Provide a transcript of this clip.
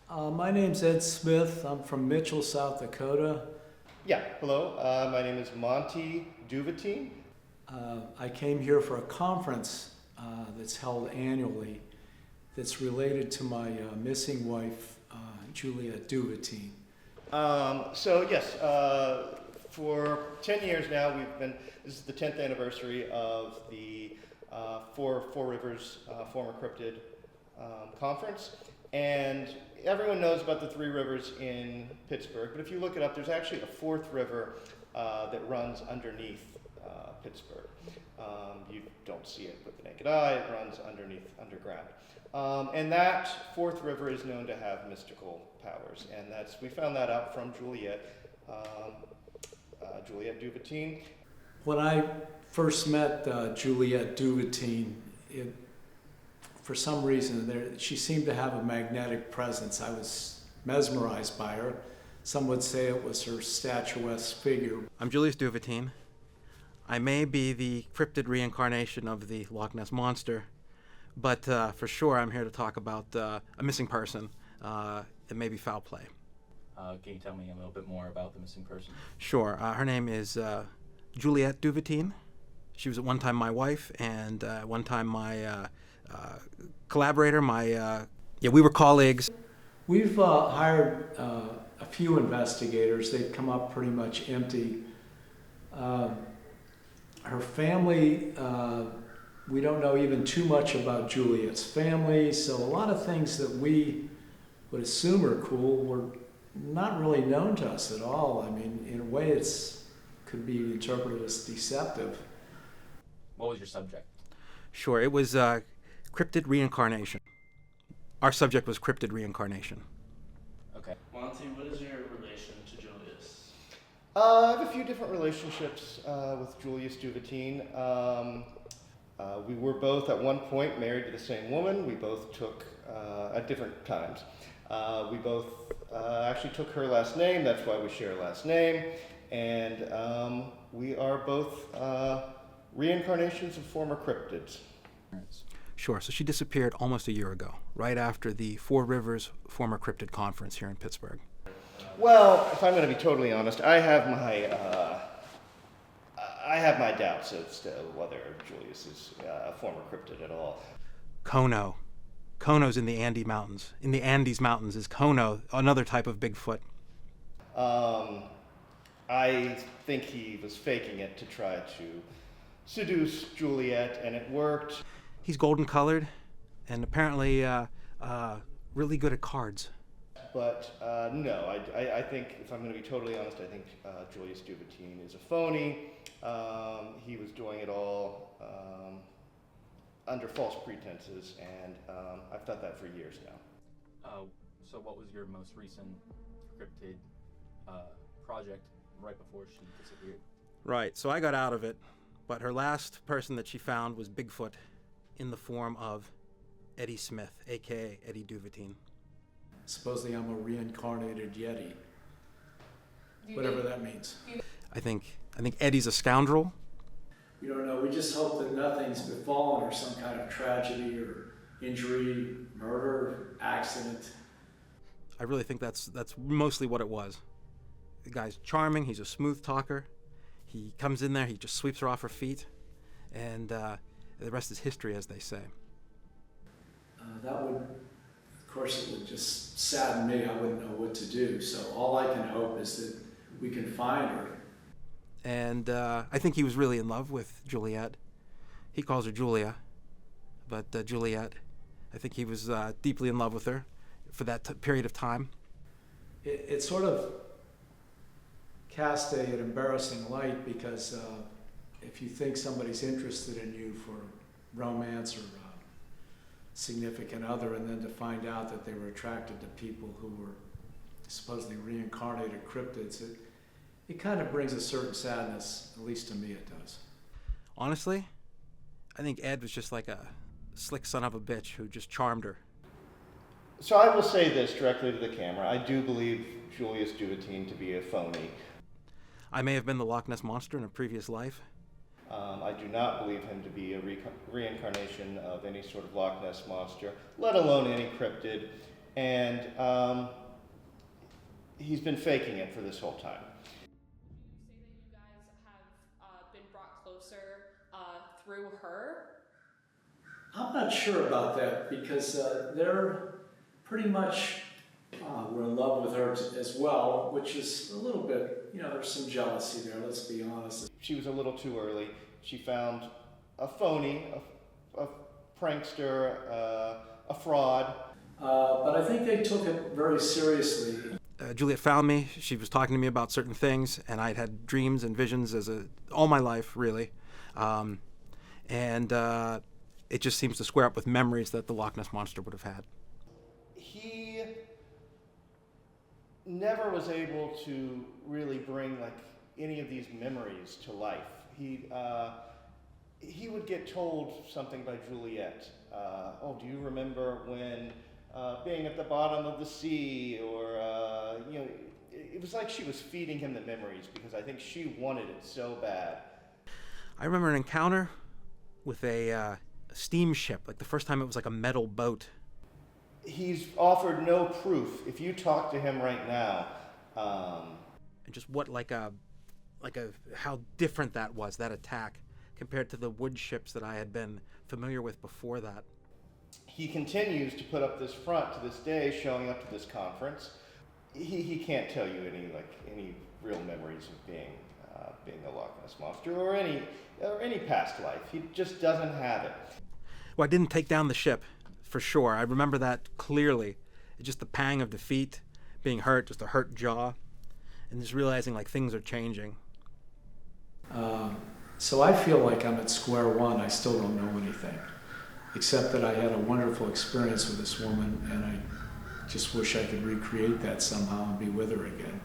My name's Ed Smith. I'm from Mitchell, South Dakota. Yeah, hello. My name is Monty Duvatine. I came here for a conference that's held annually that's related to my missing wife, Juliette Duvatine. Yes, for 10 years now, this is the 10th anniversary of the Four Rivers Former Cryptid Conference. And everyone knows about the three rivers in Pittsburgh, but if you look it up, there's actually a fourth river that runs underneath Pittsburgh. You don't see it with the naked eye, it runs underground. And that fourth river is known to have mystical powers, and we found that out from Juliette Duvatine. When I first met Juliette Duvatine, for some reason, she seemed to have a magnetic presence. I was mesmerized by her. Some would say it was her statuesque figure. I'm Julius Duvatine. I may be the cryptid reincarnation of the Loch Ness Monster, but for sure I'm here to talk about a missing person and maybe foul play. Can you tell me a little bit more about the missing person? Sure. Her name is Juliette Duvatine. She was at one time my wife and at one time my collaborator. We were colleagues. We've hired a few investigators. They've come up pretty much empty. Her family, we don't know even too much about Juliette's family, so a lot of things that we would assume are cool were not really known to us at all. I mean, in a way, could be interpreted as deceptive. What was your subject? Sure, it was cryptid reincarnation. Our subject was cryptid reincarnation. Okay. Monty, what is your relation to Julius? I have a few different relationships with Julius Duvatine. We were both at one point married to the same woman. We both took, at different times, we both actually took her last name. That's why we share a last name. And we are both reincarnations of former cryptids. Sure, so she disappeared almost a year ago, right after the Four Rivers Former Cryptid Conference here in Pittsburgh. Well, if I'm going to be totally honest, I have my doubts as to whether Julius is a former cryptid at all. Kono. Kono's in the Andes Mountains. In the Andes Mountains is Kono, another type of Bigfoot. I think he was faking it to try to seduce Juliette, and it worked. He's golden colored and apparently really good at cards. But no, I think, if I'm going to be totally honest, I think Julius Duvatine is a phony. He was doing it all under false pretenses, and I've thought that for years now. So what was your most recent cryptid project right before she disappeared? Right, so I got out of it, but her last person that she found was Bigfoot in the form of Eddie Smith, a.k.a. Eddie Duvatine. Supposedly I'm a reincarnated Yeti, whatever that means. I think Eddie's a scoundrel. We don't know. We just hope that nothing's befallen her, some kind of tragedy or injury, murder, accident. I really think that's mostly what it was. The guy's charming. He's a smooth talker. He comes in there. He just sweeps her off her feet, and the rest is history, as they say. That would, of course, it would just sadden me. I wouldn't know what to do. So all I can hope is that we can find her. And I think he was really in love with Juliette. He calls her Julia, but Juliette, I think he was deeply in love with her for that period of time. It sort of cast an embarrassing light because if you think somebody's interested in you for romance or significant other, and then to find out that they were attracted to people who were supposedly reincarnated cryptids, it kind of brings a certain sadness, at least to me it does. Honestly, I think Ed was just like a slick son of a bitch who just charmed her. So I will say this directly to the camera. I do believe Julius Duvatine to be a phony. I may have been the Loch Ness Monster in a previous life. I do not believe him to be a reincarnation of any sort of Loch Ness Monster, let alone any cryptid. And he's been faking it for this whole time. You say that you guys have been brought closer through her? I'm not sure about that because they're pretty much were in love with her as well, which is a little bit, there's some jealousy there, let's be honest. She was a little too early. She found a phony, a prankster, a fraud. But I think they took it very seriously. Juliet found me. She was talking to me about certain things, and I'd had dreams and visions all my life, really. It just seems to square up with memories that the Loch Ness Monster would have had. He never was able to really bring any of these memories to life. He would get told something by Juliet. Oh, do you remember when being at the bottom of the sea, or it was like she was feeding him the memories because I think she wanted it so bad. I remember an encounter with a steamship, like the first time it was like a metal boat. He's offered no proof. If you talk to him right now, and just what how different that was, that attack, compared to the wood ships that I had been familiar with before that. he continues to put up this front to this day, showing up to this conference. He can't tell you any real memories of being a Loch Ness Monster or any past life. He just doesn't have it. Well, I didn't take down the ship, for sure. I remember that clearly. Just the pang of defeat, being hurt, just a hurt jaw, and just realizing things are changing. So I feel like I'm at square one. I still don't know anything, except that I had a wonderful experience with this woman, and I just wish I could recreate that somehow and be with her again.